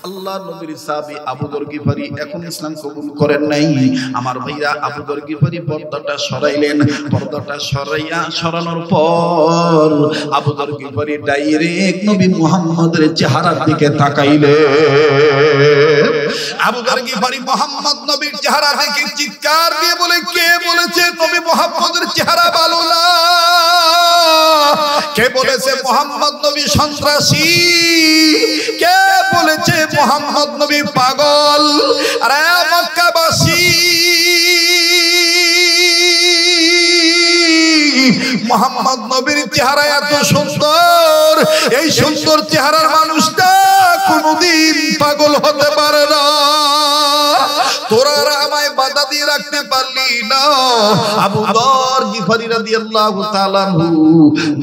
আল্লাহ নবীর সাহাবী আবু যর গিফারি এখন ইসলাম কবুল করেন নাই। আমার ভাইরা আবু যর গিফারি পর্দাটা সরাইলেন। পর্দাটা সরানোর পর আবু যর গিফারি ডাইরেক্ট নবী মুহাম্মদের চেহারার দিকে তাকাইলেন। আবু যর গিফারি মুহাম্মদ নবীর চেহারা দেখে চিৎকার দিয়ে বলে, কে বলেছে নবী মুহাম্মদের চেহারা ভালো না? কে বলেছে মুহাম্মদ নবী সন্ত্রাসী? কে বলেছে মুহাম্মদ নবী পাগল? আরে মক্কাবাসী, মুহাম্মদ নবীর চেহারা এত সুন্দর, এই সুন্দর চেহারার মানুষটা কোনদিন পাগল হতে পারে না। তোরা আমায় বাধা দিয়ে রাখতে পারলি না। আবু যর গিফারি রাদিয়াল্লাহু তাআলা আনহু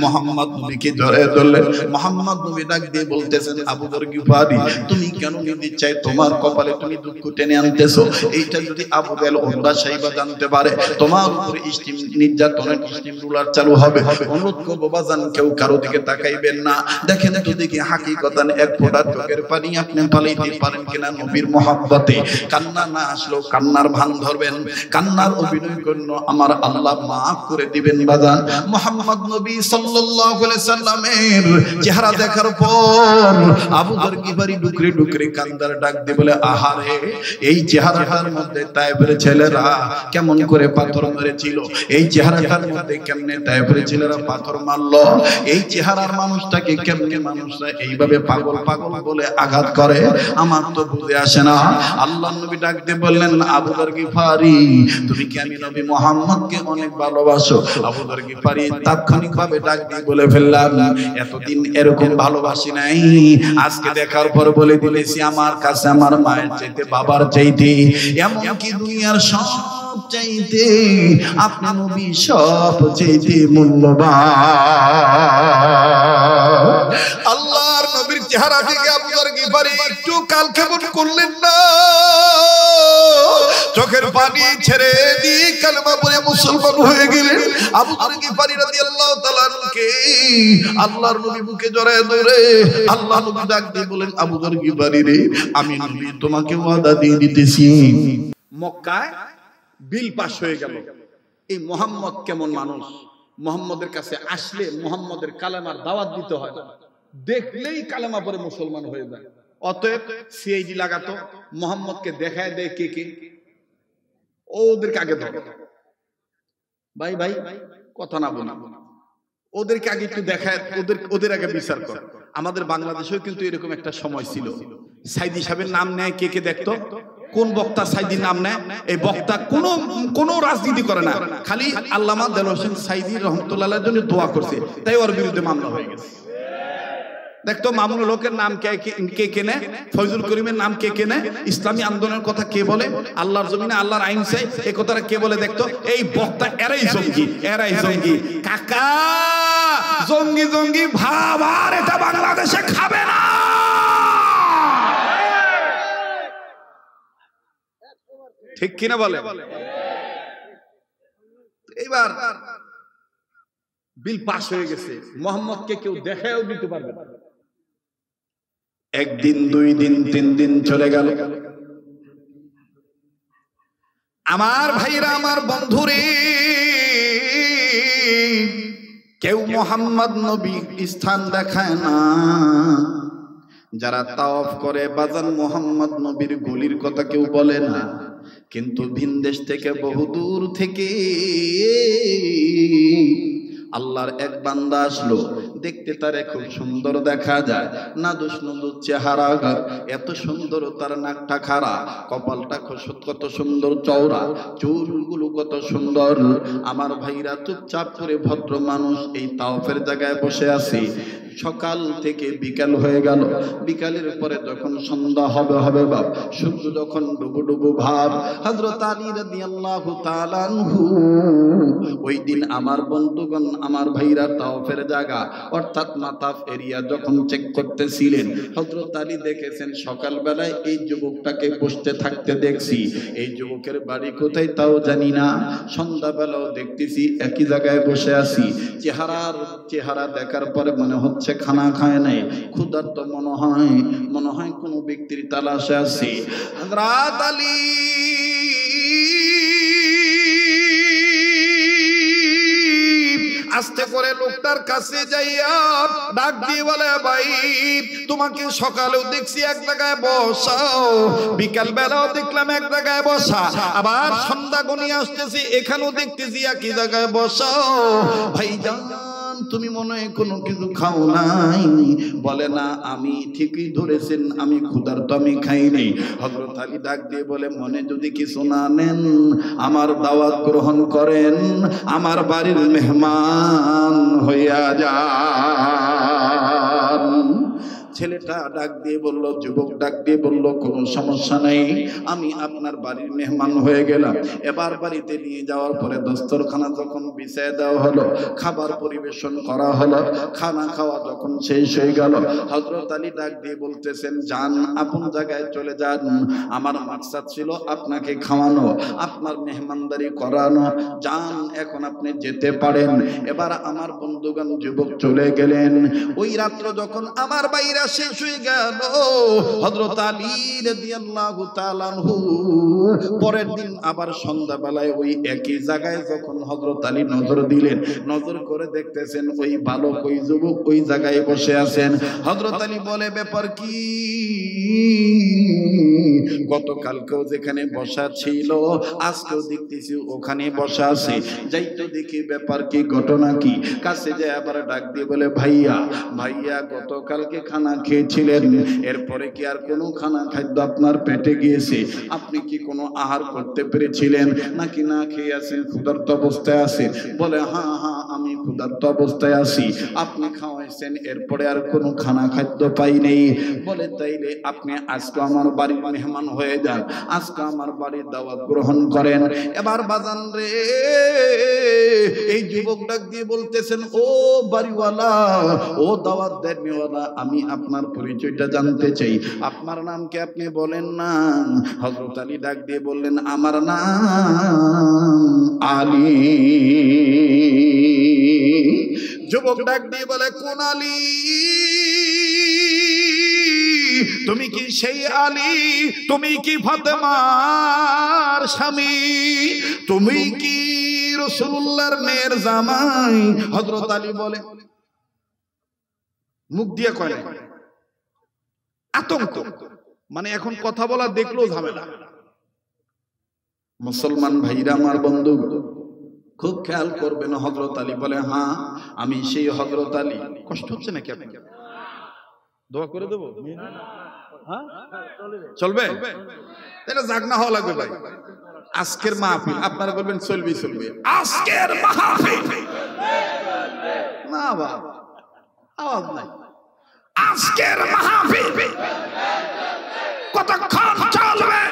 মুহাম্মদ নবীকে জড়িয়ে ধরলেন। মুহাম্মদ নবী ডাক দিয়ে বলতেছেন, আবু যর গিফারি, তুমি কেন নিতে চাই? তোমার কপালে তুমি দুঃখ টেনে আনতেছো। এইটা যদি আবু জাহেল ওমরা সাহেবা জানতে পারে, তোমার উপরে স্টিম নির্যাতনের স্টিম রুলার চালু হবে। অনুরোধ করবো বাজান, কেউ কারো দিকে তাকাইবেন না। দেখেন তো দেখি হাকিকতান এক ফোঁটা চোখের পানি আপনি পালাইতে পারেন কিনা নবীর মহব্বতে। কান্না না আসলেও কান্নার ভান ধরবেন, কান্নার অভিনয় করুন, আমার আল্লাহ মাফ করে দিবেন বাজান। মুহাম্মদ নবী সাল্লাল্লাহু আলাইহি সাল্লামের চেহারা দেখার পর আবু যর গিফারি ডুকরে ডুকরে কান্দার ডাক দিয়ে বলে, আহারে, এই চেহারাটার মধ্যে তায়েফের ছেলেরা কেমন করে পাথর মেরেছিল, এই চেহারাটার মধ্যে কেমনে তায়েফের ছেলেরা পাথর মারলো, এই চেহারার মানুষটাকে কেমনে মানুষরা এইভাবে পাগল পাগল বলে আঘাত করে, আমার তো বুঝে আসে না। আল্লাহ নবী ডাক দিয়ে বললেন, আবু যর গিফারি, তুমি কি আমি নবী মুহাম্মদকে অনেক ভালোবাসো? আবু যর গিফারি তাৎক্ষণিকভাবে ডাক দিয়ে বলে ফেললাম, এতদিন এরকম ভালোবাসি নাই, আজকে দেখার পর বলে দিলেছি আমার কাছে আমার মায়ের চাইতে বাবার চাইতে এমনকি দুনিয়ার সব চাইতে আপনি নবী সব চাইতে মূল্যবান। আল্লাহর নবীর চেহারা থেকে আবু যর গিফারি একটু কাল কেমন করলেন না, চোখের পানি ছেড়ে দিয়ে কালেমা পড়ে মুসলমান হয়ে গেলেন। আবু যর গিফারি রাদিয়াল্লাহু তাআলা আনহুকে আল্লাহর নবী বুকে জড়ায় ধরে আল্লাহ নবী ডাক দিয়ে বলেন, আবু যর গিফারি রে, আমি নবী তোমাকে ওয়াদা দিয়ে দিতেছি। মক্কায় বিল পাস হয়ে গেল, এই মুহাম্মদ কেমন মানুষ, মুহাম্মদের কাছে আসলে মুহাম্মদের কালেমার দাওয়াত দিতে হয় না, দেখলেই কালেমা পড়ে মুসলমান হয়ে যায়। অতএব সিআইডি লাগাতো, মুহাম্মদকে দেখায় দেয় কে কে, ওদেরকে আগে ধর, ভাই ভাই কথা না বলি, ওদেরকে আগে একটু দেখায়, ওদের আগে বিচার কর। আমাদের বাংলাদেশেও কিন্তু এরকম একটা সময় ছিল, সাইদি সাহেবের নাম নেয় কে কে দেখতো, কোন বক্তা সাইদির নাম নেয়, এই বক্তা কোনো রাজনীতি করে না, খালি আল্লামা দেলোয়ার হোসেন সাইদি রহমতুল্লাহর জন্য দোয়া করছে, তাই ওর বিরুদ্ধে মামলা হয়ে গেছে। দেখতো মামুনুল হকের নাম কে কেনে, ফয়জুল করিমের নাম কে কেনে, ইসলামী আন্দোলনের কথা কে বলে, আল্লাহর জমিনে আল্লাহর আইন চাই এই কথাটা কে বলে, দেখতো এই বক্তা এরাই জঙ্গি, এরাই জঙ্গি। কাকা, জঙ্গি জঙ্গি ভাব আর এটা বাংলাদেশে খাবে না। ঠিক কিনা বলে? এইবার বিল পাস হয়ে গেছে, মুহাম্মদকে কেউ দেখায়ও দিতে পারবে না। একদিন, দুই দিন, তিন দিন চলে গেল। আমার ভাইরা, আমার বন্ধুরে, কেউ মুহাম্মদ নবী স্থান দেখায় না। যারা তাওয়াফ করে বাজান মুহাম্মদ নবীর গলির কথা কেউ বলে না, কিন্তু ভিনদেশ থেকে বহু দূর থেকে আল্লাহর এক বান্দা আসলো, দেখতে তারে খুব সুন্দর দেখা যায়, নাদুস নুদুস চেহারা, এত সুন্দর তার নাকটা খাড়া, কপালটা কত সুন্দর চওড়া, চুলগুলো কত সুন্দর। আমার ভাইরা, চুপচাপ করে ভদ্র মানুষ এই তাওয়াফের জায়গায় বসে আছে। সকাল থেকে বিকাল হয়ে গেল, বিকালের পরে যখন সন্ধ্যা হবে বাপ, সূর্য যখন ডুবু ডুবু ভাব, হযরত আলী রাদিয়াল্লাহু তাআলা আনহু ওই দিন আমার বন্ধুগণ, আমার ভাইরা, তাওয়াফের জায়গা অর্থাৎ মাতাফ এরিয়া যখন চেক করতেছিলেন, হযরত আলী দেখেছেন সকালবেলায় এই যুবকটাকে বসতে থাকতে দেখছি, এই যুবকের বাড়ি কোথায় তাও জানি না, সন্ধ্যাবেলাও দেখতেছি একই জায়গায় বসে আছি। চেহারা দেখার পরে মনে হচ্ছে বসে খানা খায় নাই, ক্ষুধার্ত মনে হয় কোনো ব্যক্তির তালাশে আছে। হযরত আলী আস্তে করে লোকটার কাছে যাইয়া ডাক দিয়ে বলে, ভাই তোমাকে সকালেও দেখছি এক জায়গায় বসাও, বিকাল বেলাও দেখলাম এক জায়গায় বসা, আবার সন্ধ্যা গনিয়ে আসতেছি এখানেও দেখতেছি একই জায়গায় বসাও, ভাইজান তুমি মনে হয় কোনো কিছু খাও নাই? বলে না, আমি ঠিকই ধরেছেন, আমি ক্ষুধার্ত, আমি খাইনি। হযরত আলী ডাক দিয়ে বলে, মনে যদি কিছু না নেন আমার দাওয়াত গ্রহণ করেন, আমার বাড়ির মেহমান হইয়া যান। ছেলেটা ডাক দিয়ে বলল, যুবক ডাক দিয়ে বলল, কোনো সমস্যা নেই, আমি আপনার বাড়ির মেহমান হয়ে গেলাম। এবার বাড়িতে নিয়ে যাওয়ার পরে দস্তরখানা যখন বিছায় দেওয়া হলো, খাবার পরিবেশন করা হলো, খানা খাওয়া যখন শেষ হয়ে গেল, হযরত আলী ডাক দিয়ে বলতেছেন, যান আপন জায়গায় চলে যান, আমার মাকসাদ ছিল আপনাকে খাওয়ানো, আপনার মেহমানদারি করানো, যান এখন আপনি যেতে পারেন। এবার আমার বন্ধুগণ যুবক চলে গেলেন। ওই রাত্র যখন আমার বাইরা শেষ হয়ে গেল, হযরত আলী রাদিয়াল্লাহু তাআলা আনহু পরের দিন আবার সন্ধ্যাবেলায় ওই একই জায়গায় যখন হযরত আলী নজর দিলেন, নজর করে দেখতেছেন ওই বালক, ওই যুবক ওই জায়গায় বসে আছেন। হযরত আলী বলে, ব্যাপার কি? গতকালকেও যেখানে বসা ছিল আজকেও দেখতেছি ওখানে বসা আছে, যাই তো দেখি ব্যাপার কি, ঘটনা কি। কাছে যায় আবার ডাক দিয়ে বলে, ভাইয়া গতকালকে খানা খেয়েছিলেন, এরপরে কি আর কোনো খানা খাদ্য আপনার পেটে গিয়েছে? আপনি কি কোনো আহার করতে পেরেছিলেন নাকি না খেয়ে আছেন, ক্ষুধার্ত অবস্থায় আছে? বলে, হ্যাঁ আমি ক্ষুধার্ত অবস্থায় আছি, আপনি খাওয়াইছেন, এরপরে আর কোনো খানা খাদ্য পাই নেই। বলে, তাইলে আপনি আজকে আমার বাড়ির মেহমান হয়ে যান, আজকে আমার বাড়ির দাওয়াত গ্রহণ করেন। এবার বাজান রে, এই যুবক ডাক দিয়ে বলতেছেন, ও বাড়িওয়ালা, ও দাওয়াত দেনওয়ালা, আমি আপনার পরিচয়টা জানতে চাই, আপনার নাম কি আপনি বলেন না? হযরত আলী ডাক দিয়ে বললেন, আমার নাম আলী। যুবক ডাক দিয়ে বলে, কোন আলী? তুমি কি সেই আলী? তুমি কি ফাতেমার স্বামী? তুমি কি রাসূলুল্লাহর মেয়ের জামাই? হযরত আলী বলে, মুখ দিয়ে কয় না, আতঙ্ক, মানে এখন কথা বলা দেখলেও ঝামেলা। মুসলমান ভাইরা আমার, বন্ধু খুব খেয়াল করবেন। হযরত আলী বলে, হ্যাঁ আমি সেই হযরত আলী। কষ্ট হচ্ছে নাকি আপনার? দোয়া করে দেবো? হ্যাঁ চলবে, এটা জাগনা হওয়া লাগবে ভাই। আজকের মাহফিল আপনারা বলবেন চলবে, আজকের মাহফিল না বাবা, আওয়াজ নাই। আজকের মাহফিল কতক্ষণ চলবে?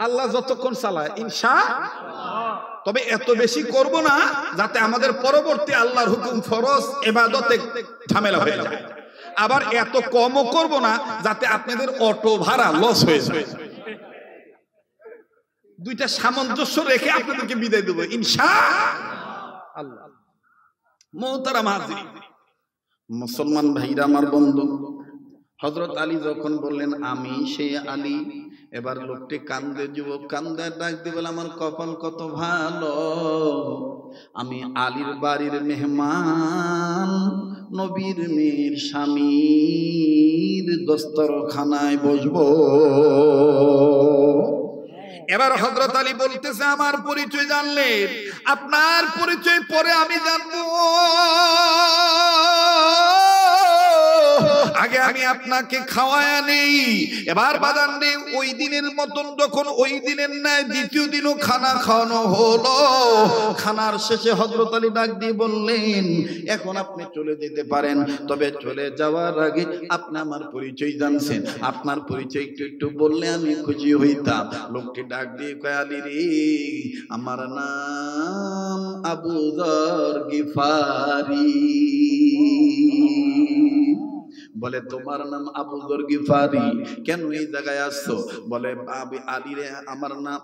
আল্লাহ যতক্ষণ চালায় ইনশাআল্লাহ। তবে এত বেশি করব না যাতে আমাদের পরবর্তী আল্লাহর হুকুম ফরজ ইবাদতে ঝামেলা হয়ে যায়, আবার এত কমও করব না যাতে আপনাদের অটো ভাড়া লস হয়ে যায়। দুইটা সামঞ্জস্য রেখে আপনাদেরকে বিদায় দেব ইনশাআল্লাহ। মুহতারাম হাজিরিন, মুসলমান ভাইরা আমার, বন্ধু, হযরত আলী যখন বললেন আমি সেই আলী, এবার লোকটি কান্দে, যুবক কান্দে, ডাক দিয়ে বলে, আমার কপাল কত ভালো, আমি আলীর বাড়ির মেহমান, নবীর মেয়ের স্বামীর দস্তরখানায় বসবো। এবার হযরত আলী বলতেছে, আমার পরিচয় জানলেন, আপনার পরিচয় পরে আমি জানবো, আগে আমি আপনাকে খাওয়ায়া নেই। এবার বাদান রে, ওই দিনের মতন যখন ওই দিনের ন্যায় দ্বিতীয় দিনও খানা খাওয়ানো হলো, খানার শেষে হযরত আলী ডাক দিয়ে বললেন, এখন আপনি চলে যেতে পারেন, তবে চলে যাওয়ার আগে আপনি আমার পরিচয় জানছেন, আপনার পরিচয় একটু বললে আমি খুশি হইতাম। লোকটি ডাক দিয়ে কয়, আলী রে, আমার নাম আবু যর গিফারি। বলে, বলে তোমার নাম আবু যর গিফারি, কেন এই জায়গায় আসছো? বলে আলী রে, আমার নাম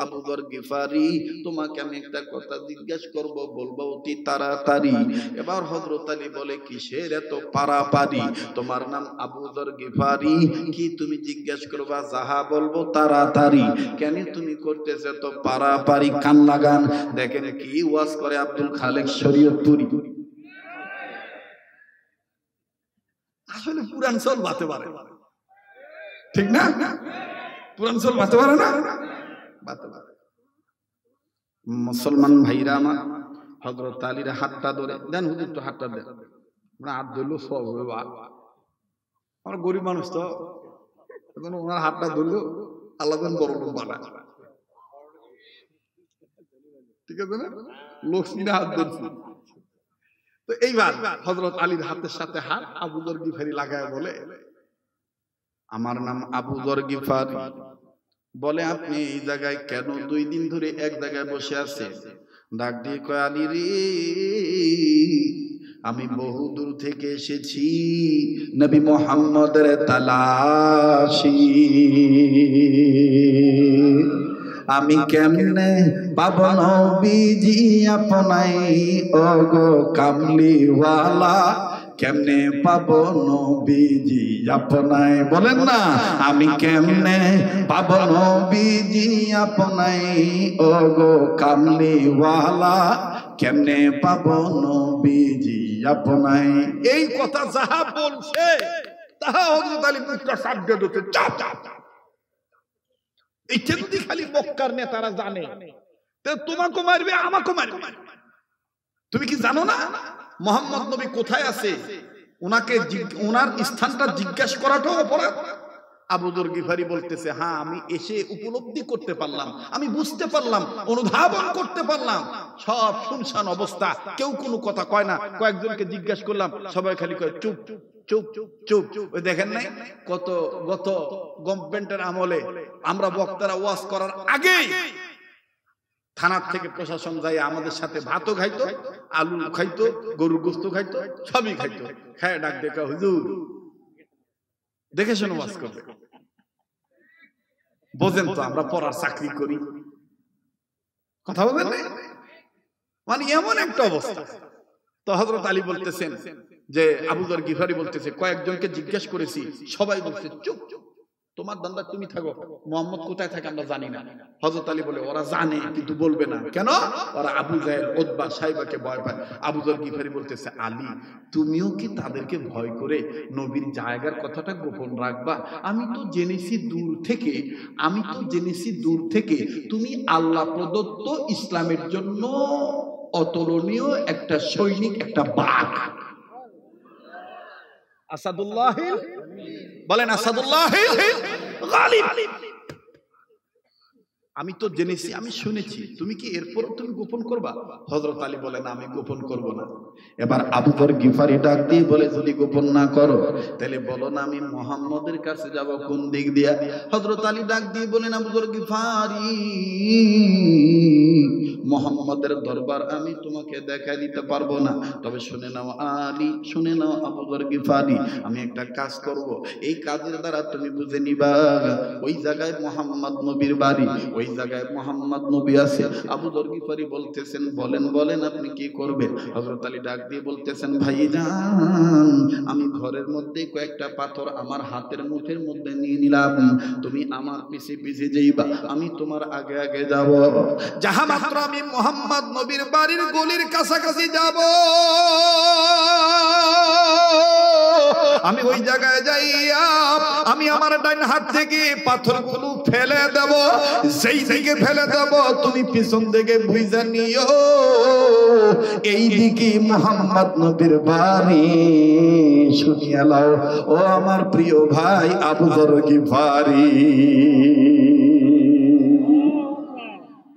আবু যর গিফারি, তোমাকে আমি একটা কথা জিজ্ঞেস করব, বলবো অতি তাড়াতাড়ি। এবার হযরত আলী বলে কিসের এত পারাপারি? তোমার নাম আবু যর গিফারি, কি তুমি জিজ্ঞেস করবা? যাহা বলবো তাড়াতাড়ি। কেন তুমি করতেছ তো পারাপারি? কান লাগান, দেখেন কি ওয়াজ করে আব্দুল খালেক শরীয়তপুরি। আসলে পুরাঞ্চল বাতে পারে, ঠিক না? পুরাঞ্চল বাতে পারে না, বাতে পারে। মুসলমান ভাইরা আমার, হযরত আলীর হাতটা ধরে দেন, হুজুর তো হাতটা দেন, আমরা হাত ধরলো সব হবে। আমরা গরিব মানুষ তো, এখন ওনার হাতটা ধরলো আল্লাহ বড় লোক বানায়, ঠিক আছে না? লক্ষ্মীরা হাত ধরছে। তো এইবার হযরত আলীর হাতের সাথে হাত আবু যর গিফারি লাগায় বলে আমার নাম আবু যর গিফারি। বলে আপনি এই জায়গায় কেন 2 দিন ধরে এক জায়গায় বসে আছেন? ডাক দিয়ে কয় আলী রে, আমি বহু দূর থেকে এসেছি নবী মুহাম্মদের তালাশি। আমি কেমনে পাবো নবীজি আপনাই, ওগো কামলিওয়ালা, কেমনে পাবো নবীজি আপনাই? বলেন না, আমি কেমনে পাবো নবীজি আপনাই, ওগো কামলিওয়ালা, কেমনে পাবো নবীজি আপনাই? এই কথা যাহা বলছে তাহা হযরত আলী মুখটা সাবধান হতে চাপ চাপ। এই যদি খালি মক্কার নেতারা জানে, তো তোমাকে মারবে, আমাকে মারবে। তুমি কি জানো না মুহাম্মদ নবী কোথায় আছে? ওনাকে ওনার স্থানটা জিজ্ঞাসা করাটাও অপরাধ। আবু যর গিফারি বলতেছে, হ্যাঁ আমি এসে উপলব্ধি করতে পারলাম, আমি বুঝতে পারলাম, অনুধাবন করতে পারলাম, সব শুনশান অবস্থা, কেউ কোনো কথা কয় না। কয়েকজনকে জিজ্ঞাসা করলাম, সবাই খালি কয় চুপ চুপ চুপ। ওই দেখেন নাই কত গত গভর্নমেন্টের আমলে আমরা বক্তারা ওয়াজ করার আগেই থানার থেকে প্রশাসন যায় আমাদের সাথে ভাতও খাইতো, আলু খাইতো, গরুর গোশত খাইতো, সবই খাইতো। খায় ডাক দেখা, হুজুর দেখে শুনে ওয়াজ করবে। বোঝেন তো আমরা পড়ার চাকরি করি, কথা বলেন না, মানে এমন একটা অবস্থা। তো হযরত আলী বলতেছেন যে আবু যর গিফারি বলতেছে, কয়েকজনকে জিজ্ঞেস করেছি, সবাই বলছে চুপ চুপ, তোমার দান্দা তুমি থাকো, মুহাম্মদ কোথায় থাকে আমরা জানি না। হযরত আলী বলে ওরা জানে কিন্তু বলবে না। কেন? ওরা আবু জাহেল, উতবা, সাইবাকে ভয় পায়। আবু যর গিফারি বলতেছে, আলী তুমিও কি তাদেরকে ভয় করে নবীর জায়গার কথাটা গোপন রাখবা? আমি তো জেনেছি দূর থেকে তুমি আল্লাহ প্রদত্ত ইসলামের জন্য অতুলনীয় একটা সৈনিক, একটা বাঘ। আসাদুল্লাহিল, বলেন আসাদুল্লাহিল গালিব। আমি তো জেনেছি, আমি শুনেছি, তুমি কি এরপর তুমি গোপন করবা? হযরত আলী বলেন আমি গোপন করব না। এবার আবু যর গিফারি ডাক দিয়ে বলে, যদি গোপন না করো তাহলে বলো না আমি মুহাম্মদের কাছে যাব কোন দিক দিয়া? হযরত আলী ডাক দিয়ে বলেন, আবু যর গিফারি মুহাম্মদের দরবার আমি তোমাকে দেখা দিতে পারবো না, তবে শুনে নাও আলী, শুনে নাও আবু যর গিফারি, আমি একটা কাজ করব, এই কাজের দ্বারা তুমি বুঝে নিবা ওই জায়গায় মুহাম্মদ নবীর বাড়ি, ওই জায়গায় মুহাম্মদ নবী আছে। আবু যর গিফারি বলতেছেন, বলেন বলেন আপনি কি করবেন? হযরত আলী ডাক দিয়ে বলতেছেন, ভাইজান আমি ঘরের মধ্যে কয়েকটা পাথর আমার হাতের মুঠের মধ্যে নিয়ে নিলাম, তুমি আমার পিছে পিছে যাইবা, আমি তোমার আগে আগে যাব। যাহা মাত্র আমি মুহাম্মদ নবীর বাড়ির গলির কাছাকাছি যাব, আমি ওই জায়গায় যাইয়া আমি আমার ডান হাত থেকে পাথরগুলো ফেলে দেব, সেই দিকে ফেলে দেব, তুমি পিছন থেকে বুঝে নিও এই দিকে মুহাম্মদ নবীর বাড়ি। শুনিয়া লও ও আমার প্রিয় ভাই আবু যর গিফারি।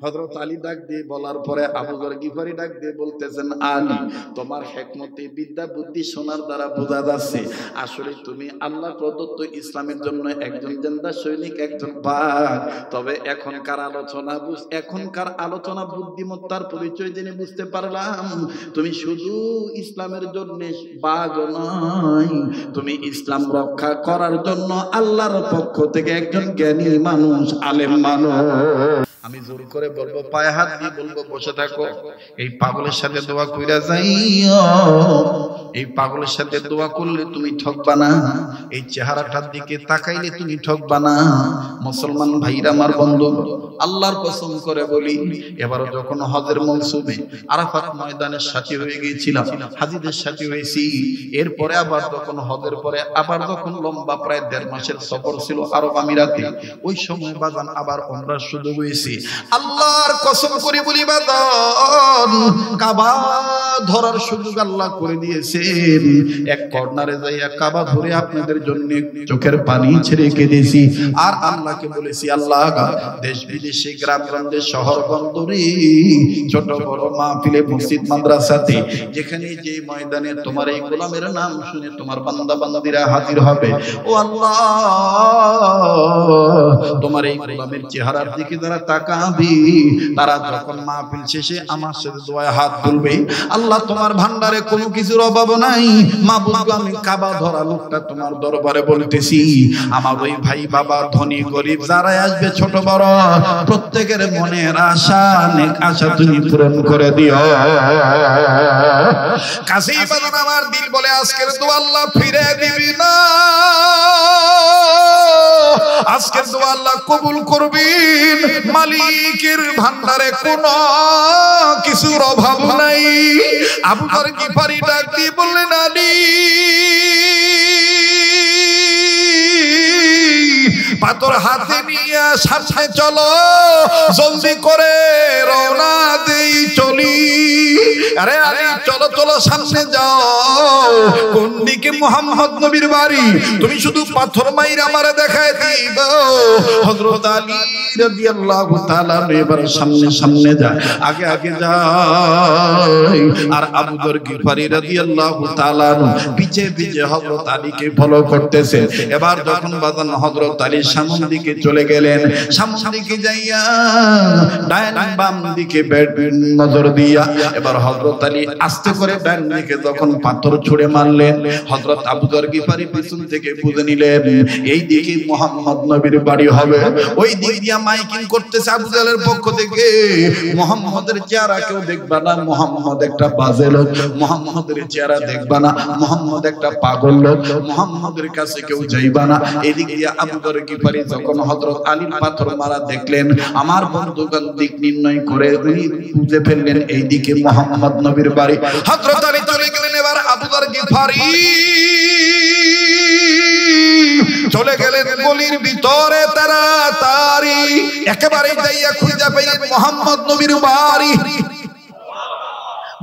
হযরত আলী ডাক দিয়ে বলার পরে আবু যর গিফারি ডাক দিয়ে বলতেছেন, আলী তোমার হিকমতে বিদ্যা বুদ্ধি শোনার দ্বারা বোঝা যাচ্ছে আসলে তুমি আল্লাহ প্রদত্ত ইসলামের জন্য একজন জিন্দা সৈনিক, একজন বাঘ। তবে এখনকার আলোচনা বুদ্ধিমত্তার পরিচয় জেনে বুঝতে পারলাম তুমি শুধু ইসলামের জন্য বাঘ নয়, তুমি ইসলাম রক্ষা করার জন্য আল্লাহর পক্ষ থেকে একজন জ্ঞানী মানুষ, আলেম মানুষ। আমি জোর করে বলবো, পায়ে হাত দিয়ে বলবো, বসে থাকো। এই পাগলের সাথে দোয়া কইরা যাইও। এই পাগলের সাথে দোয়া করলে তুমি ঠকবা না, এই চেহারাটার দিকে তাকাইলে তুমি ঠকবা না। মুসলমান ভাইরা, আমার বন্ধু, আল্লাহর কসম করে বলি, এবারও যখন হজের মৌসুমে আরাফাত ময়দানের সাথী হয়ে গিয়েছিলাম, হাজীদের সাথী হয়েছি। এরপরে আবার যখন হজের পরে আবার যখন লম্বা প্রায় 1.5 মাসের সফর ছিল আরব আমিরাতে, ওই সময় বাজান আবার উমরার সুযোগ হয়েছে। আল্লাহর কসম করে বলি বাজান, কাবা ধরার সুযোগ আল্লাহ করে দিয়েছেন। এক কর্নারে যাইয়া কাবা ধরে আপনাদের জন্য চোখের পানি ছেড়ে কেঁদেছি। আর আল্লাহকে বলেছি, আল্লাহ দেশ বিদেশে গ্রামগঞ্জে শহর বন্দরে ছোট বড় মাহফিলে মসজিদ মাদ্রাসাতে যেখানে যে ময়দানে তোমার এই গোলামের নাম শুনে তোমার বান্দা বান্দিরা হাজির হবে, ও আল্লাহ তোমার এই গোলামের চেহারার দিকে যারা তাকাবি, তারা যখন মাহফিল শেষে আমার সাথে দোয়ায় হাত তুলবে, আল্লাহ তোমার ভান্ডারে কোনো কিছুর অভাব নাই। মাবুদ, আমি কাবা ধরা লোকটা তোমার দরবারে বলতেছি, আমার ওই ভাই বাবা ধনী গরিব যারাই আসবে ছোট বড় প্রত্যেকের মনের আশা নেক আশা তুমি পূরণ করে দিও। কাছেই বাজান আমার দিল বলে আজকের দোয়া আল্লাহ ফিরে দিবি না, আজকের দোয়া আল্লাহ কবুল করবেন। মালিকের ভান্ডারে কোনো কিছুর অভাব নাই। আবু যর গিফারি ডাক দিয়ে বললেন, আলী পাথর হাতে নিয়ে সামনে চলো, জলদি করে রওনা দেই চলি। আরে আলী চলো চলো সামনে যাও। কোন দিকে? মুহাম্মদ নবীর বাড়ি। তুমি শুধু পাথর মাইরা আমারে দেখায় দিবা। হযরত আলী রাদিয়াল্লাহু তাআলা এবার সামনে সামনে যায়, আগে আগে যায়। আর আবু যর গিফারি রাদিয়াল্লাহু তাআলা পিছে পিছে হযরত আলীকে ফলো করতেছে। এবার যখন বাজান হযরত আলী সামনের দিকে চলে গেলেন, সামনের দিকে যাইয়া ডান বাম দিকে নজর দিয়া এবার হযরত আলী আস্তে করে ডান দিকে যখন পাথর ছুঁড়ে মারলেন, হযরত আবু যর গিফারি পিছন থেকে বুঝে নিলেন এই দিকে মুহাম্মদ নবীর বাড়ি হবে। ওই দিক দিয়া মাইকিং করতেছে আবু জাহেলের পক্ষ থেকে, মুহাম্মদের চেহারা কেউ দেখবা না, মুহাম্মদ একটা বাজে লোক, মুহাম্মদের চেহারা দেখবা না, মুহাম্মদ একটা পাগল লোক, মুহাম্মদের কাছে কেউ যাইবা না। এদিক দিয়া আবু যর গিফারি যখন হযরত আলীর পাথর মারা দেখলেন, আমার বন্ধুগণ দিক নির্ণয় করে উনি বুঝে ফেললেন এই দিকে মুহাম্মদ নবীর বাড়ি। হযরত আলী চলে গেলেন। এবার আবু যর গিফারি চলে গেলেন গলির ভিতরে, তাড়াতাড়ি একেবারে যাইয়া খুঁজে পেলেন মুহাম্মদ নবীর বাড়ি।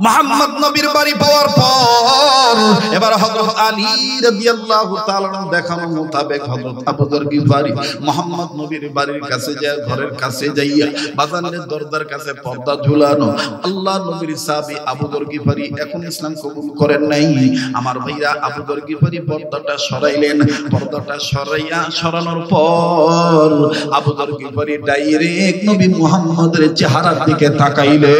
মুহাম্মদ নবীর বাড়ি পাওয়ার পর এবার হযরত আলী রাদিয়াল্লাহু তাআলা দেখানো মোতাবেক হযরত আবু যর গিফারি মুহাম্মদ নবীর বাড়ির কাছে যায়, ঘরের কাছে যাইয়া বাজারের দরজার কাছে পর্দা ঝুলানো। আল্লাহ নবীর সাহাবী আবু যর গিফারি এখন ইসলাম কবুল করেন নাই। আমার ভাইরা, আবু যর গিফারি পর্দাটা সরাইলেন। পর্দাটা সরানোর পর আবু যর গিফারি ডাইরেক্ট নবী মুহাম্মদের চেহারার দিকে তাকাইলেন।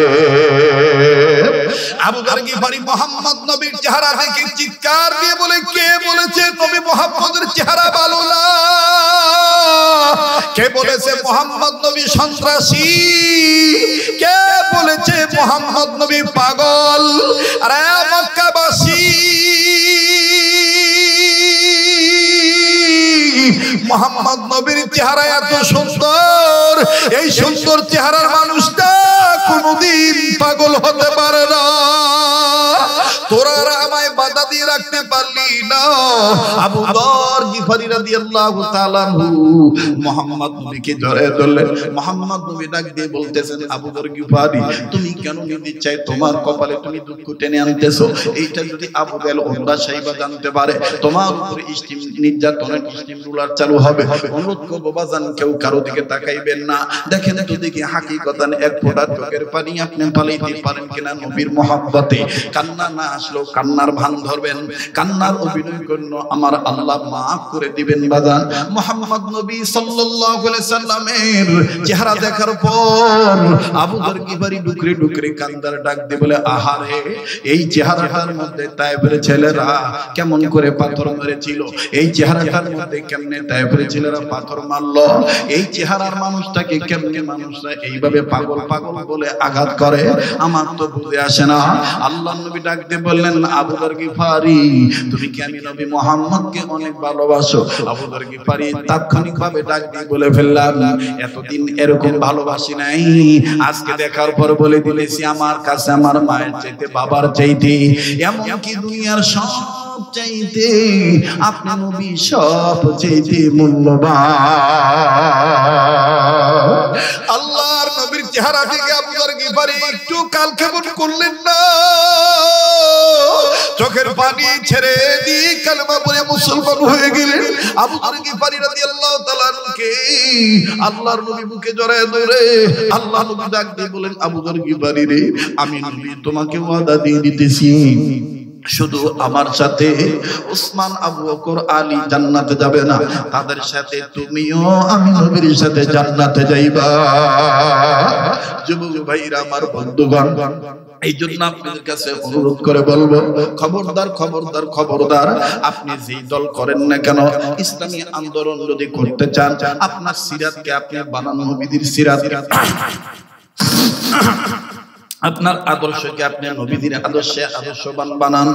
আবু যর গিফারি মুহাম্মদ নবীর চেহারা দেখে চিৎকার দিয়ে বলে, কে বলেছে নবী মুহাম্মদের চেহারা ভালো না? কে বলেছে মুহাম্মদ নবী সন্ত্রাসী? কে বলেছে মুহাম্মদ নবী পাগল? আরে মক্কাবাসী, মুহাম্মদ নবীর চেহারা এত সুন্দর, এই সুন্দর চেহারার মানুষটা কোনদিন পাগল হতে পারে না। তোরা আমায় বাধা দিয়ে রাখতে পারলি না। আবু যর গিফারি রাদিয়াল্লাহু তাআলা মুহাম্মদ নবীকে জড়ায় ধরলেন। মুহাম্মদ নবী ডাক দিয়ে বলতেছেন, আবু যর গিফারি, তুমি কেন নিতে চাই তোমার কপালে তুমি দুঃখ টেনে আনতেছো? এইটা যদি আবু জাহেল ওমরা সাহেবা জানতে পারে তোমার উপরে স্টিম নির্যাতনের স্টিম রুলার চালু হবে। অনুরোধ করবো বাজান কেউ কারো দিকে তাকাইবেন না। দেখেন তো দেখি হাকিকতান এক ফোঁটা চোখের পানি আপনি পালাইতে পারেন কিনা নবীর মহব্বতে। কান্না না আসলেও কান্নার ভান ধরবেন, কান্নার অভিনয় করুন, আমার আল্লাহ মাফ করে দিবেন বাজান। মুহাম্মদ নবী সাল্লাল্লাহু আলাইহি সাল্লামের চেহারা দেখার পর আবু যর গিফারি ডুকরে ডুকরে কান্দার ডাক দিয়ে বলে, আহারে এই চেহারাটার মধ্যে তায়েফের ছেলেরা কেমন করে পাথর মেরেছিল, এই চেহারাটার মধ্যে কেমনে তায়েফের ছেলেরা পাথর মারলো, এই চেহারার মানুষটাকে কেমনে মানুষরা এইভাবে পাগল পাগল বলে আঘাত করে, আমার তো বুঝে আসে না। আল্লাহর নবী ডাক দিয়ে বললেন, আবু যর গিফারি, তুমি কি আমি নবী মুহাম্মদকে অনেক ভালোবাসো? আবু যর গিফারি তাৎক্ষণিকভাবে ডাক দিয়ে বলে ফেললাম, এতদিন এরকম ভালোবাসি নাই, আজকে দেখার পর বলে দিলেছি আমার কাছে আমার মায়ের চাইতে বাবার চাইতে এমনকি দুনিয়ার সব চাইতে আপনি নবী সব চাইতে মূল্যবান। আল্লাহর নবীর চেহারা থেকে আবু যর গিফারি একটু কালক্ষেপণ করলেন না, চোখের পানি ছেড়ে দিয়ে কালেমা পড়ে মুসলমান হয়ে গেলেন। আবু যর গিফারি রাদিয়াল্লাহু তাআলা কে আল্লাহর নবী বুকে জড়ায় ধরে আল্লাহ নবী ডাক দিয়ে বলেন, আবু যর গিফারি রে, আমি নবী তোমাকে ওয়াদা দিয়ে দিতেছি, শুধু আমার সাথে উসমান, আবু বকর, আলী জান্নাতে যাবে না, তাদের সাথে তুমিও আমি নবীর সাথে জান্নাতে যাইবা। যুবক ভাইরা আমার, বন্ধুগণ, এই জন্য আপনাদের কাছে অনুরোধ করে বলবো, খবরদার খবরদার খবরদার, আপনি যেই দল করেন না কেন, ইসলামী আন্দোলন যদি করতে চান, আপনার সিরাতকে আপনি বানান নবীদের সিরাত, আপনার আদর্শকে আপনি নবীদের আদর্শে আদর্শবান বানান।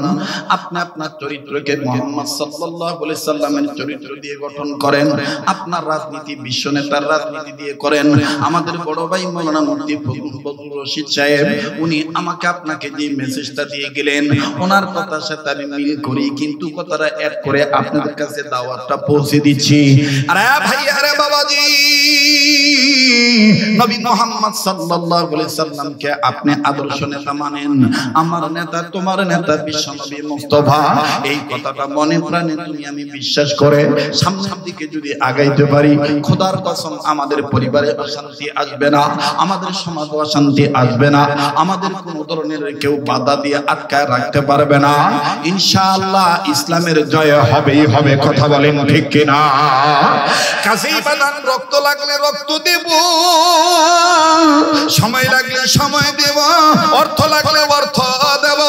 আপনি আপনার চরিত্রকে মুহাম্মদ সাল্লাল্লাহু আলাইহি সাল্লামের চরিত্র দিয়ে গঠন করেন। আপনার রাজনীতি বিশ্ব নেতার রাজনীতি দিয়ে করেন। আমাদের বড় ভাই মাওলানা মুফতি ফজলুর রশিদ সাহেব, উনি আমাকে আপনাকে যে মেসেজটা দিয়ে গেলেন, ওনার কথার সাথে আমি মিল করি, কিন্তু কথাটা অ্যাড করে আপনাদের কাছে দাওয়াতটা পৌঁছে দিচ্ছি। আরে ভাই, আরে বাবাজি, নবী মুহাম্মদ সাল্লাল্লাহু আলাইহি সাল্লামকে আপনি আদর্শ নেতা মানেন, আমার নেতা তোমার নেতা বিশ্ব নবী মুস্তাফা, এই কথাটা মনে প্রাণে তুমি আমি বিশ্বাস করে সামনের দিকে যদি আগাইতে পারি, খোদার কসম আমাদের পরিবারে অশান্তি আসবে না, আমাদের সমাজে অশান্তি আসবে না, আমাদের কোন ধরনের কেউ বাধা দিয়ে আটকায় রাখতে পারবে না। ইনশাআল্লাহ ইসলামের জয় হবেই হবে, কথা বলেন ঠিক কিনা? কাছেই বাদান, রক্ত লাগলে রক্ত দেব, সময় লাগলে সময় দেব, অর্থ লাগলে অর্থ দেব।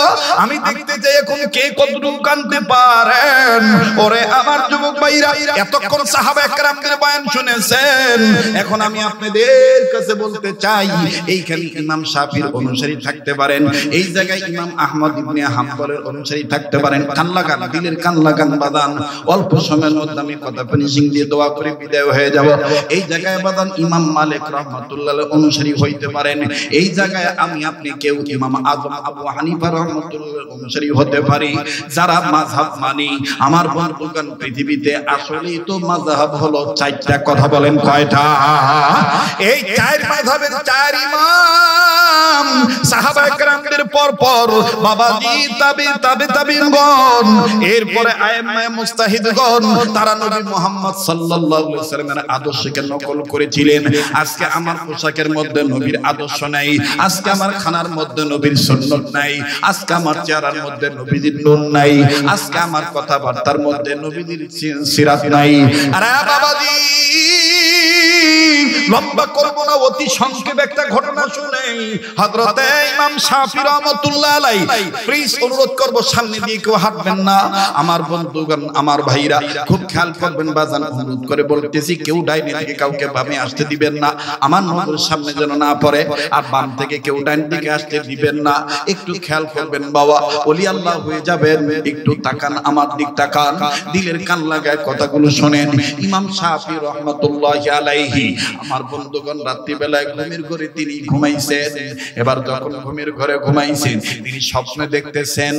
আমি দেখতে চাই এখন কে কতটুকু কানতে পারেন। ওরে আমার যুবক ভাইরা, এতক্ষণ সাহাবায়ে কেরামদের বয়ান শুনেছেন, এখন আমি আপনাদের কাছে বলতে চাই, এইখানে ইমাম শাফির অনুসারী থাকতে পারেন, এই জায়গায় ইমাম আহমদ ইবনে হাম্বলের অনুসারী থাকতে পারেন। কান লাগান, দিলের কান লাগান বাদান, অল্প সময়ের মধ্যে আমি কথা ফিনিশিং দিয়ে দোয়া করে বিদায় হয়ে যাব। এই জায়গায় বাদান ইমাম মালিক রাহমাতুল্লাহ অনুসারী হইতে পারেন, এই জায়গায় আমি আপনি কেউ ইমাম আযম আবু হানিফা রাহমাতুল্লাহ অনুসারী হতে পারি। যারা মাযহাব মানি, আমার বন্ধুগণ, পৃথিবীতে আসলেই তো মাযহাব হলো চারটা, কথা বলেন কয়টা? এই চার মাযহাবের চার ইমাম সাহাবায়ে কেরামদের পর পর বাবাজি তাবিঈনগণ, এরপরে আইম্মায়ে মুজতাহিদগণ, তারা নবী মুহাম্মদ সাল্লাল্লাহু আলাইহি ওয়াসাল্লামের আদর্শকে নকল করেছিলেন। আজকে আমার পোশাকের মধ্যে নবীর আদর্শ নাই, আজকে আমার খানার মধ্যে নবীর সুন্নাত নাই, আজকে আমার চেহারার মধ্যে নবীর নূর নাই, আজকে আমার কথাবার্তার মধ্যে নবীর সিরাত নাই। আরে বাবাজি, লম্বা করব না, অতি সংক্ষেপে একটা ঘটনা শুনেই। হযরতে ইমাম শাফি রাহমাতুল্লাহ আলাইহি, প্লিজ অনুরোধ করব সামনে দিয়ে কেউ হাঁটবেন না। আমার বন্ধুগণ, আমার ভাইরা, খুব খেয়াল করবেন বাজান, অনুরোধ করে বলতেছি, কেউ ডাইনে থেকে কাউকে বামে আসতে দিবেন না, আমার নজরের সামনে যেন না পড়ে, আর বাম থেকে কেউ ডাইন দিকে আসতে দিবেন না। একটু খেয়াল করবেন বাবা, ওলি আল্লাহ হয়ে যাবেন। একটু তাকান, আমার দিক তাকান, দিলের কান লাগায় কথাগুলো শোনেন। ইমাম শাফি রাহমাতুল্লাহি আলাইহি, আমার আমার বন্ধুগণ রাত্রিবেলায় ঘুমের ঘরে তিনি ঘুমাইছেন। এবার যখন ঘুমের ঘরে ঘুমাইছেন তিনি স্বপ্নে দেখতেছেন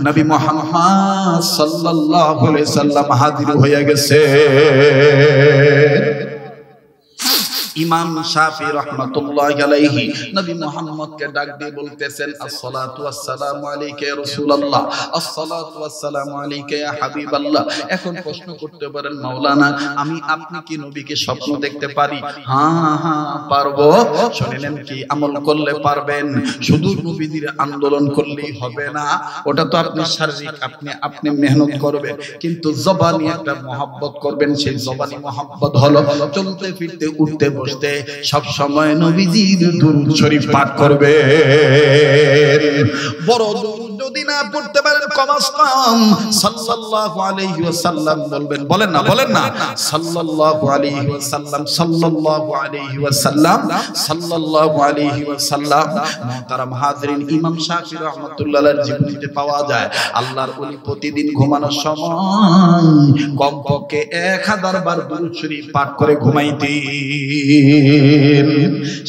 নবী মুহাম্মদ সাল্লাল্লাহু আলাইহি সাল্লাম হাজির হয়ে গেছে। ইমাম শাফি রাহমাতুল্লাহি আলাইহি নবী মুহাম্মদকে ডাক দিয়ে বলতেছেন আসসালাতু ওয়াসসালামু আলাইকা ইয়া রাসূলুল্লাহ, আসসালাতু ওয়াসসালামু আলাইকা ইয়া হাবিবাল্লাহ। এখন প্রশ্ন করতে পারেন মাওলানা আমি আপনি কি নবীকে স্বপ্ন দেখতে পারি? হ্যাঁ হ্যাঁ পারবো। শুনলেন কি আমল করলে পারবেন, শুধু নবীদের আন্দোলন করলেই হবে না, ওটা তো আপনি শারীরিক আপনি মেহনত করবেন, কিন্তু জবানি একটা মহব্বত করবেন। সেই জবানি মহব্বত হলো চলতে ফিরতে উঠতে বসতে সব সময় নবীজির দুরূদ শরীফ পাঠ করবে। বড় দুরূদ যদি না পড়তে পারেন কমাস কম সাল্লাল্লাহু আলাইহি ওয়াসাল্লাম বলবেন। বলেন না সাল্লাল্লাহু আলাইহি ওয়াসাল্লাম, সাল্লাল্লাহু আলাইহি ওয়াসাল্লাম, সাল্লাল্লাহু আলাইহি ওয়াসাল্লাম। মুহতারাম হাজিরিন, ইমাম শাফি রাহমাতুল্লাহ আলাইহির জীবনীতে পাওয়া যায় আল্লাহর ওলি প্রতিদিন ঘুমানোর সময় কমপক্ষে 1000 বার দুরূদ শরীফ পাঠ করে ঘুমাইতেন।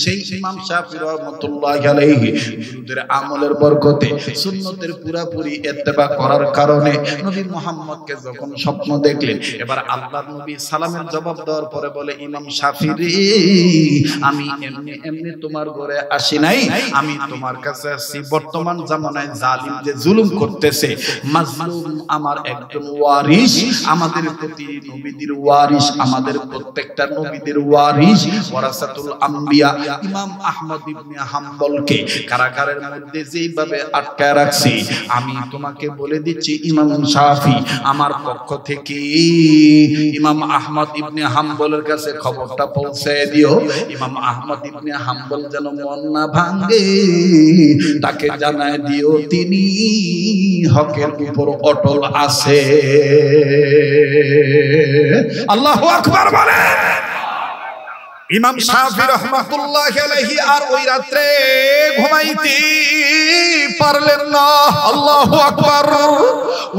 সেই ইমাম শাফি রাহমাতুল্লাহি আলাইহি দুরূদের আমলের বরকতে সুন্নতের পুরাপুরি ইত্তেবা করার কারণে নবী মুহাম্মদকে যখন স্বপ্ন দেখলেন, এবার আল্লাহর নবী সালামের জবাব দেওয়ার পরে বলে ইমাম শাফি রে আমি এমনি তোমার ঘরে আসি নাই, আমি তোমার কাছে আসছি বর্তমান জামানায় জালিম যে জুলুম করতেছে, মাজলুম আমার একজন ওয়ারিস, আমাদের প্রতি নবীদের ওয়ারিস, আমাদের প্রত্যেকটা নবীদের ওয়ারিস ওয়ারাসাতুল আম্বিয়া ইমাম আহমদ ইবনে হাম্বলকে কারাগারের মধ্যে যেইভাবে আটকায় রাখছি, আমি তোমাকে বলে দিচ্ছি ইমাম শাফি আমার পক্ষ থেকে ইমাম আহমদ ইবনে হাম্বলের কাছে খবরটা পৌঁছে দিও। ইমাম আহমদ ইবনে হাম্বল যেন মন না ভাঙে, তাকে জানায় দিও তিনি হকের উপর অটল আছে। আল্লাহু আকবার বলে। ইমাম শাফি রাহমাতুল্লাহি আলাইহি আর ওই রাতে ঘুমাইতে পারলেন না। আল্লাহু আকবার।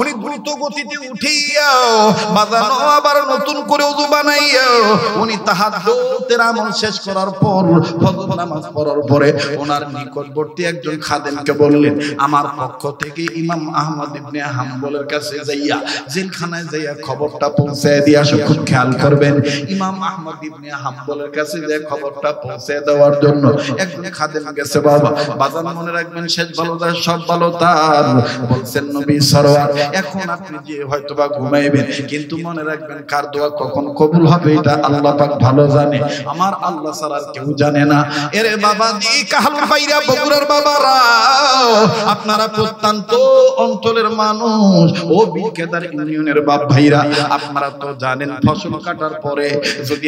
উনি দ্রুত গতিতে উঠিয়া বাজানো আবার নতুন করে ওযু বানাইয়া উনি তাহাজ্জুদের আমল শেষ করার পর ফজর নামাজ পড়ার পরে ওনার নিকটবর্তী একজন খাদেমকে বললেন আমার পক্ষ থেকে ইমাম আহমদ ইবনে হাম্বলের কাছে যাইয়া জেলখানায় যাইয়া খবরটা পৌঁছে দিয়ে আসো। খুব খেয়াল করবেন, ইমাম আহমদ ইবনে হাম্বলের কাছে যে খবরটা পৌঁছে দেওয়ার জন্য একজন খাদেম গেছে। বাবা বাজান মনে রাখবেন, শেষ ভালো তার সব ভালো তার। বলছেন নবী সরওয়ার এখন আপনি যে হয়তোবা ঘুমাইবেন, কিন্তু মনে রাখবেন কার দোয়া কখন কবুল হবে এটা আল্লাহ পাক ভালো জানে, আমার আল্লাহ ছাড়া কেউ জানে না। এরে বাবা দি কাহাল ভাইরা বগুড়ার বাবারা, আপনারা প্রত্যন্ত অঞ্চলের মানুষ, ও বিকেদার ইউনিয়নের বাপ ভাইরা, আপনারা তো জানেন ফসল কাটার পরে যদি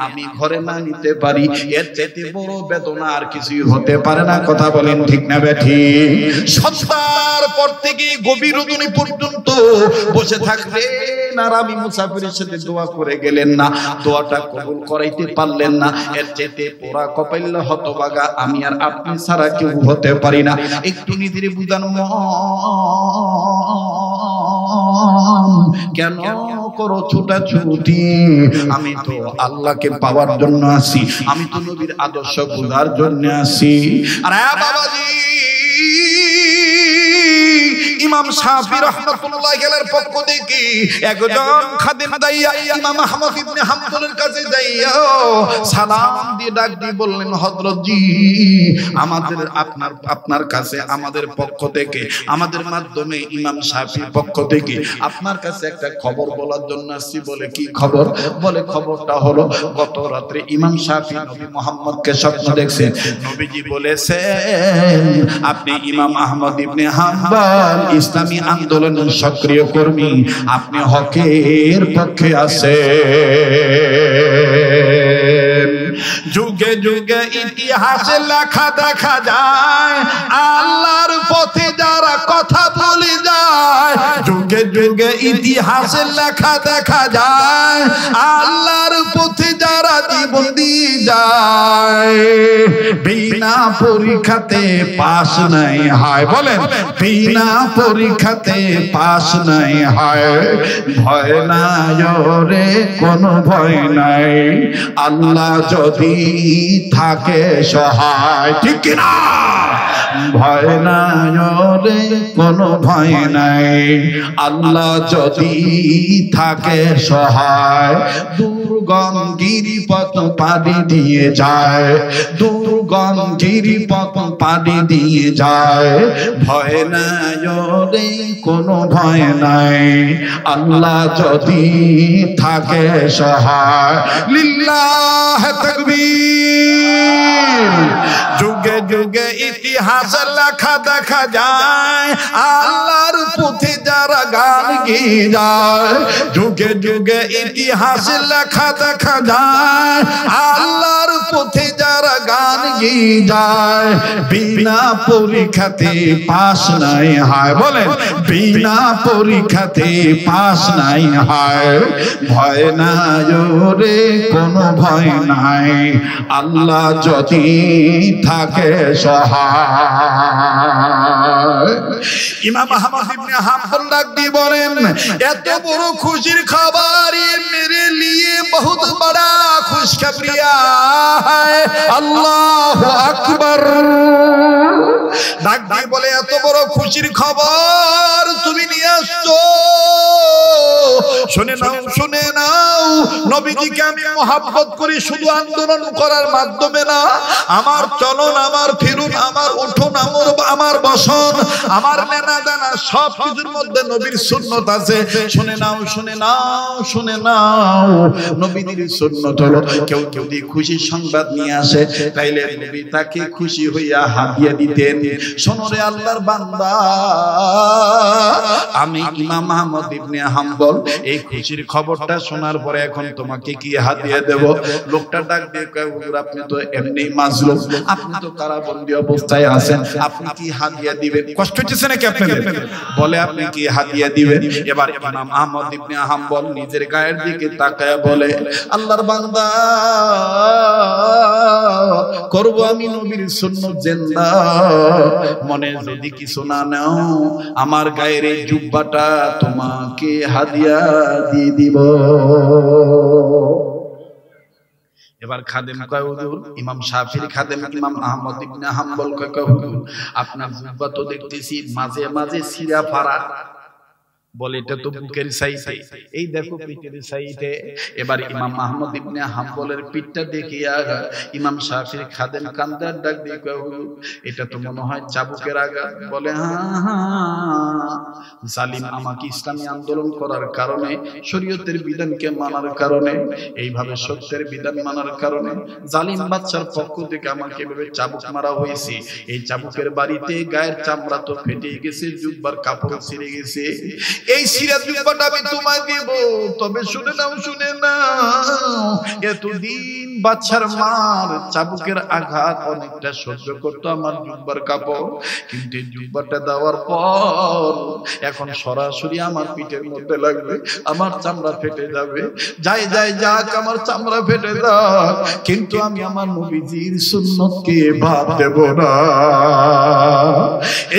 আমি ঘরে না নিতে পারি এর চাইতে বড় বেদনা আর কিছুই হতে পারে না। কথা বলেন ঠিক না বেঠিক? সন্ধ্যার পর থেকে গভীর রজনী পর্যন্ত বসে থাকলেন আর আমি মুসাফিরের সাথে দোয়া করে গেলেন না, দোয়াটা কবুল করাইতে পারলেন না। এর চাইতে পোড়া কপাইল হতভাগা আমি আর আপনি ছাড়া কেউ হতে পারি না। একটু নিজের বুঝান কেন করো ছুটাছুটি? আমি তো আল্লাহকে পাওয়ার জন্য আসি, আমি তো নবীর আদর্শ বোঝার জন্য আসি। আরে বাবাজি, ইমাম শাফি রাহমাতুল্লাহি আলাইহির পক্ষ থেকে একজন খাদেম দাইয়া ইমাম আহমদ ইবনে হাম্বলের কাছে যাইয়া সালাম দিয়ে ডাক দিয়ে বললেন হযরত জি আমাদের আপনার কাছে আমাদের পক্ষ থেকে আমাদের মাধ্যমে ইমাম শাফির পক্ষ থেকে আপনার কাছে একটা খবর বলার জন্য আসছি। বলে কি খবর? বলে খবরটা হলো গত রাতে ইমাম শাফি নবী মুহাম্মদকে স্বপ্ন দেখছেন, নবীজি বলেছেন আপনি ইমাম আহমদ ইবনে হাম্বল ইসলামী আন্দোলনের সক্রিয় কর্মী, আপনি হকের পক্ষে আছেন। যুগে যুগে ইতিহাসে লেখা দেখা যায় আল্লাহর পথে যারা কথা বলে যায়, যুগে যুগে যুগে ইতিহাসের লেখা দেখা যায় আল্লাহর পথে যারা জীবন দিয়ে যায় বিনা পরীক্ষাতে পাস নাই হয় বলেন বিনা পরীক্ষাতে পাস নাই হয় ভয় নাই রে কোনো ভয় নাই আল্লাহ যদি থাকে সহায় ঠিক কি না ভয় নাই রে কোনো ভয় নাই আল্লাহ যদি থাকে সহায় দুর্গম গিরিপথ পাড়ি দিয়ে যায় দুর্গম গিরিপথ পাড়ি দিয়ে যায় ভয় নাই রে কোনো ভয় নাই আল্লাহ যদি থাকে সহায় লিল্লাহ তাকবীর যুগে যুগে ইতিহাসের লেখা দেখা যায় আল্লাহর পথে যারা গান গেয়ে যায় যুগে যুগে ইতিহাসের লেখা দেখা যায় আল্লাহর পথে যারা গান গেয়ে যায় বিনা পরীক্ষাতে পাস নাই হয় বলেন বিনা পরীক্ষাতে পাস নাই হয় ভয় নাই রে কোনো ভয় নাই আল্লাহ যদি থাকে সহায় ইমাম আহমদ ইবনে হাম্বল ডাক দিয়ে বলেন এত বড় খুশির খবর মেরে লিয়ে বহুত বড়া খুশখবরি है আল্লাহু আকবার ডাক দিয়ে বলে এত বড় খুশির খবর তুমি নিয়ে আসছো শুনে নাও নবীজিকে আমি মহব্বত করি শুধু আন্দোলন করার মাধ্যমে না আমার চলন আমার ফিরুন আমার উঠুন আমার বসন আমার নেনা দানা সব কিছুর মধ্যে নবীর সুন্নত আছে শুনে নাও নবীর সুন্নত হলো কেউ যদি খুশির সংবাদ নিয়ে আসে তাইলে নবী তাকে খুশি হইয়া হাদিয়া দিতেন শোনো রে আল্লাহর বান্দা আমি ইমাম আহমদ ইবনে হাম্বল এই খুশির খবরটা শোনার পরে এখন তোমাকে কি হাদিয়া দেব লোকটা ডাক দিয়ে কয় হুজুর আপনি তো এমনি মাজলুম আপনি তো কারাবন্দী অবস্থায় আছেন আপনি কি হাদিয়া দিবেন কষ্ট হচ্ছে নাকি আপনাদের বলে আপনি কি হাদিয়া দিবেন এবার ইমাম আহমদ ইবনে হাম্বল নিজের গায়ের দিকে তাকায় বলে আল্লাহর বান্দা করব আমি নবীর সুন্নাত জিন্দা মনে যদি কিছু না নাও আমার গায়ের এই জুব্বাটা তোমাকে হাদিয়া দিয়ে দিব এবার খাদেম কয় হুজুর ইমাম শাফিঈ খাদেম ইমাম আহমদ ইবনে হাম্বল কয় হুজুর আপনার জুব্বা তো দেখতেছি মাঝে মাঝে ছিঁড়া ফাড়া বলে এটা তো বুকের সাইডে এই দেখো পিঠের সাইডে এবার ইমাম আহমদ ইবনে হাম্বলের পিঠটা দেখিয়া ইমাম শাফিঈ খাদেম কান্দার ডাক দিয়ে কয় এটা তো মনে হয় চাবুকের আঘাত বলে হ্যাঁ জালিম আমাকে ইসলামী আন্দোলন করার কারণে শরীয়তের বিধানকে মানার কারণে এইভাবে সত্যের বিধান মানার কারণে জালিম বাদশার পক্ষ থেকে আমাকে এভাবে চাবুক মারা হয়েছে এই চাবুকের বাড়িতে গায়ের চামড়া তো ফেটে গেছে জুব্বার কাপড় ছিঁড়ে গেছে এই সিরাত জুব্বাটা আমি তোমায় দেব তবে শুনে নাও এতদিন বাদশার মার চাবুকের আঘাত অনেকটা সহ্য করতো আমার জুব্বার কাপড় কিন্তু জুব্বাটা দেওয়ার পর এখন সরাসরি আমার পিঠের মধ্যে লাগবে আমার চামড়া ফেটে যাবে যাক আমার চামড়া ফেটে যাক কিন্তু আমি আমার নবীজির সুন্নতকে বাদ দেব না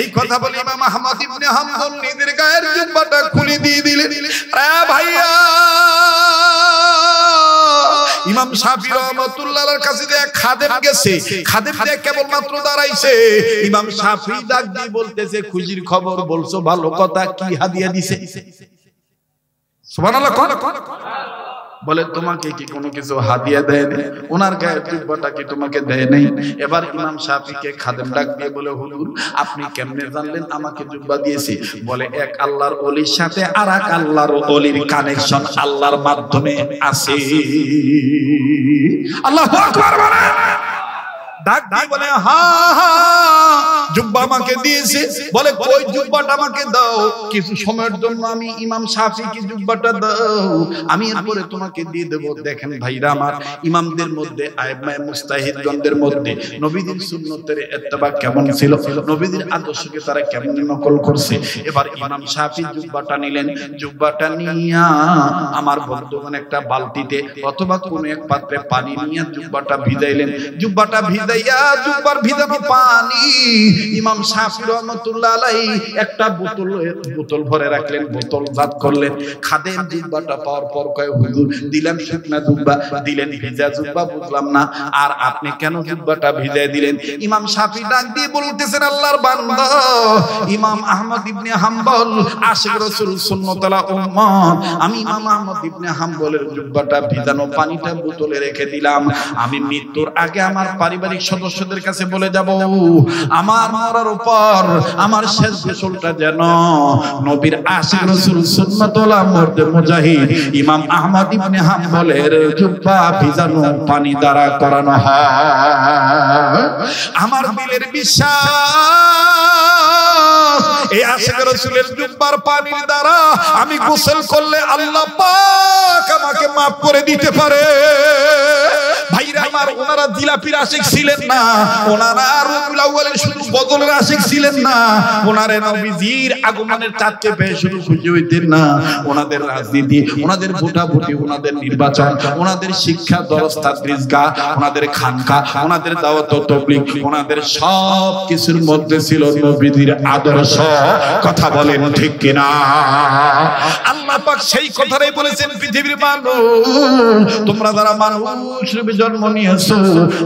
এই কথা বলে ইমাম আহমদ ইবনে হাম্বল নিজের গায়ের জুব্বাটা খুলে দিয়ে দিলেন ভাইয়া ইমাম শাফিঈ রাহমাতুল্লাহর কাছে যে খাদেম গেছে খাদেম যে কেবলমাত্র দাঁড়াইছে ইমাম শাফিঈ ডাক দিয়ে বলতেছে খুশির খবর বলছো ভালো কথা কি হাদিয়া দিছে সুবহানাল্লাহ কোন বলে তোমাকে কি কোনো কিছু হাদিয়া দেয় না ওনার গায়ের জুব্বাটা কি তোমাকে দেয় নাই এবার ইমাম শাফিঈকে খাদেম ডাক দিয়ে বলে হুজুর আপনি কেমনে জানলেন আমাকে জুব্বা দিয়েছে বলে এক আল্লাহর ওলির সাথে আরেক আল্লাহর ওলির কানেকশন আল্লাহর মাধ্যমে আছে আল্লাহু আকবার বলে ডাক দিয়ে বলে হ্যাঁ জুব্বা আমাকে দিয়েছে, বলে কই জুব্বাটা আমাকে দাও, কিছু সময়ের জন্য আমি ইমাম শাফিকে জুব্বাটা দাও, আমি এরপরে তোমাকে দিয়ে দেব। দেখেন ভাইরা আমার, ইমামদের মধ্যে আইম্মায়ে মুজতাহিদগণদের মধ্যে নবীদের সুন্নতের ইত্তেবা কেমন ছিল, নবীদের আদর্শকে তারা কেমন নকল করছে। এবার ইমাম শাফি জুব্বাটা নিলেন, জুব্বাটা নিয়া আমার বন্ধুগণ একটা বালতিতে অথবা কোন এক পাত্রে পানি নিয়ে জুব্বাটা ভিজাইলেন। জুব্বাটা ভিজাইয়া জুব্বার ভিজানো পানি ইমাম শাফি রাহমাতুল্লাহ আলাইহি একটা বোতল ভরে রাখলেন, বোতল জাত করলেন। খাদেম জুব্বাটা পাওয়ার পর কয় হুজুর দিলাম শুকনা জুব্বা, দিলেন ভিজা জুব্বা, বুঝলাম না আর আপনি কেন জুব্বাটা ভিজাই দিলেন? ইমাম শাফি ডাক দিয়ে বলতেছেন, আল্লাহর বান্দা ইমাম আহমদ ইবনে হাম্বল আশিক রাসূল সুন্নাতুল উম্মাহ, আমি ইমাম আহমদ ইবনে হাম্বলের জুব্বাটা ভিজানো পানিটা বোতলে রেখে দিলাম। আমি মৃত্যুর আগে আমার পারিবারিক সদস্যদের কাছে বলে যাব, আমার মরার উপর আমার শেষ গোসলটা যেন নবীর আশিক রাসূল সুন্নাতুল মুজাহিদ ইমাম আহমদ ইবনে হাম্বলের জুব্বা ভিজানো পানি দ্বারা করানো হয়। আমার দিলের বিশ্বাস, এই আশিক রাসূলের জুব্বার পানির দ্বারা আমি গোসল করলে আল্লাহ পাক আমাকে maaf করে দিতে পারে। ভাইরা আমার, ওনারা জিলাপির আশিক ছিলেন না, ওনারা রবিউল আউয়ালের শুধু গজলের আশিক ছিলেন না, ওনারা নবীজির আগমনের চাঁদকে পেয়ে শুধু খুশি হইতেন না। ওনাদের রাজনীতি, ওনাদের ভোটাভুটি, ওনাদের নির্বাচন, ওনাদের শিক্ষা দরস তাদরিসগাহ, ওনাদের খানকা, ওনাদের দাওয়াত ও তাবলীগ, ওনাদের সব কিছুর মধ্যে ছিল নবীজির আদর্শ। কথা বলেন ঠিক কিনা? আল্লাহ পাক সেই কথাটাই বলেছেন, পৃথিবীর মানুষ তোমরা যারা মানুষ রূপে জন্ম নিয়েছো,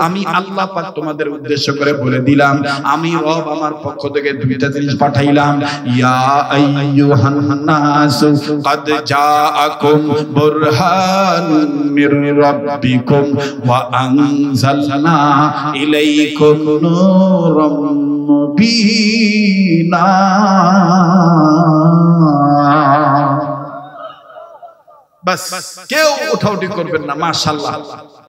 আমি আল্লাহ পাক তোমাদের উদ্দেশ্য করে বলে দিলাম, আমি রব আমার পক্ষ থেকে দুইটা জিনিস পাঠাইলাম। ইয়া আইয়ুহান নাস ক্বাদ জাআকুম বুরহানুম মির রাব্বিকুম ওয়া আনজালনা ইলাইকুম নূরাম মুবিনা। বাস, কেউ উঠাউঠি করবেন না। মাশাআল্লাহ।